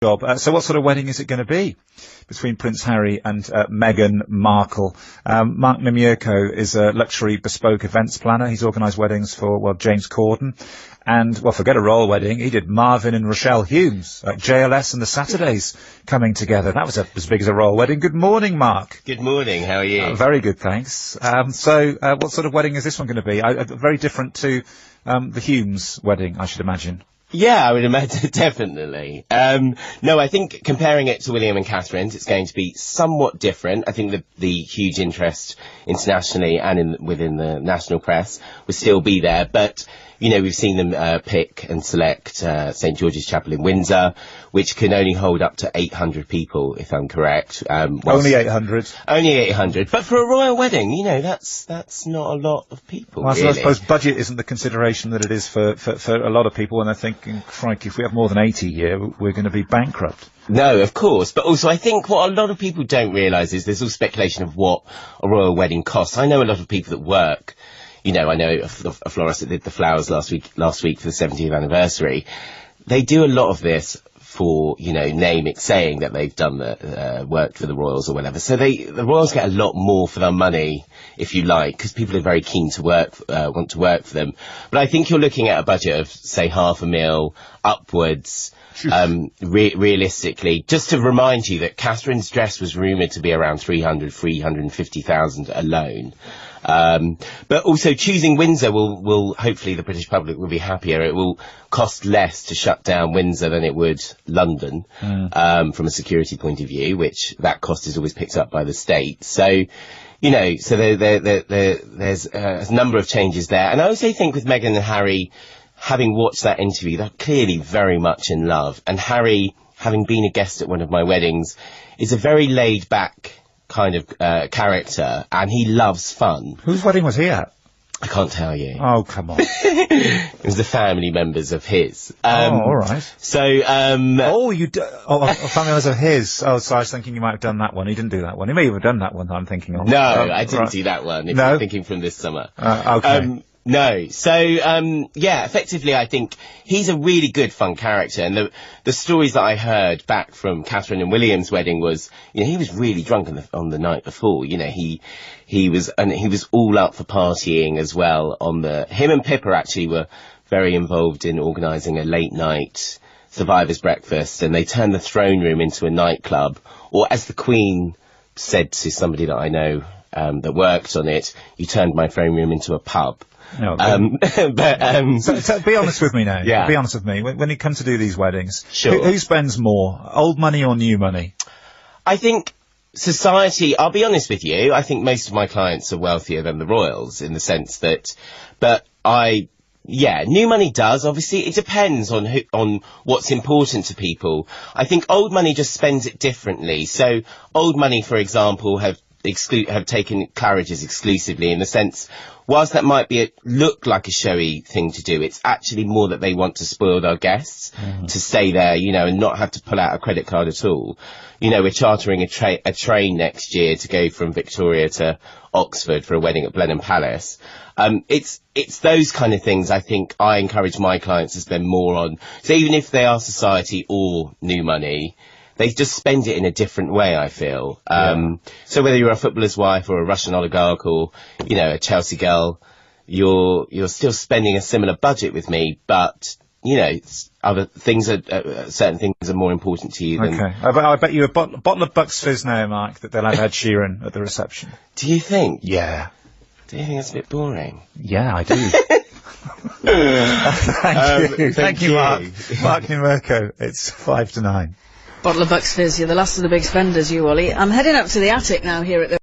job. So what sort of wedding is it going to be between Prince Harry and Meghan Markle? Mark Niemierko is a luxury bespoke events planner. He's organised weddings for, well, James Corden. And, well, forget a royal wedding. He did Marvin and Rochelle Humes, JLS and the Saturdays coming together. That was as big as a royal wedding. Good morning, Mark. Good morning. How are you? Very good, thanks. So what sort of wedding is this one going to be? Very different to the Humes wedding, I should imagine. Yeah, I would imagine, definitely. No, I think comparing it to William and Catherine's, it's going to be somewhat different. I think the huge interest internationally and within the national press will still be there, but you know, we've seen them pick and select St George's Chapel in Windsor, which can only hold up to 800 people, if I'm correct. Only 800? Only 800. But for a royal wedding, you know, that's not a lot of people, well, really. I suppose budget isn't the consideration that it is for a lot of people, and they're thinking, crikey, if we have more than 80 here, we're going to be bankrupt. No, of course. But also, I think what a lot of people don't realise is there's all speculation of what a royal wedding costs. I know a lot of people that work. You know, I know a florist that did the flowers last week for the 70th anniversary. They do a lot of this for, you know, saying that they've done the work for the royals or whatever. So the royals get a lot more for their money, if you like, because people are very keen to want to work for them. But I think you're looking at a budget of, say, £500,000 upwards. Realistically, just to remind you that Catherine's dress was rumoured to be around 350,000 alone. But also choosing Windsor will hopefully the British public will be happier. It will cost less to shut down Windsor than it would London, from a security point of view, which that cost is always picked up by the state. So, you know, so there's a number of changes there. And I also think with Meghan and Harry, having watched that interview, they're clearly very much in love. And Harry, having been a guest at one of my weddings, is a very laid back kind of character, and he loves fun. Whose wedding was he at? I can't tell you. Oh, come on. It was the family members of his. All right. So, family members of his. Oh, so I was thinking you might have done that one. He didn't do that one. He may have done that one, I'm thinking of. No, I didn't do that one, if you're thinking from this summer. Okay. No. So, yeah, effectively, I think he's a really good, fun character. And the stories that I heard back from Catherine and William's wedding was, you know, he was really drunk on the night before. You know, he was all up for partying as well him and Pippa actually were very involved in organising a late night survivors breakfast, and they turned the throne room into a nightclub, or as the Queen said to somebody that I know, that worked on it, you turned my throne room into a pub. No, so be honest with me now. Yeah. Be honest with me. When you come to do these weddings, sure. Who spends more, old money or new money? I think society, I'll be honest with you, I think most of my clients are wealthier than the royals in the sense that, new money does, obviously. It depends on what's important to people. I think old money just spends it differently. So old money, for example, have taken Claridge's exclusively in the sense, whilst that might look like a showy thing to do, it's actually more that they want to spoil their guests, to stay there, you know, and not have to pull out a credit card at all. You know, we're chartering a train next year to go from Victoria to Oxford for a wedding at Blenheim Palace. It's those kind of things I think I encourage my clients to spend more on. So even if they are society or new money, they just spend it in a different way, I feel. So whether you're a footballer's wife or a Russian oligarch or, you know, a Chelsea girl, you're still spending a similar budget with me, but, you know, certain things are more important to you than... Okay. I bet you a bottle of Bucks Fizz now, Mark, that they'll have Ed Sheeran at the reception. Do you think? Yeah. Do you think that's a bit boring? Yeah, I do. Thank you, Mark. Mark Niemierko. It's 5 to 9. Bottle of Bucks Fizz, you're the last of the big spenders, you, Ollie. I'm heading up to the attic now here at the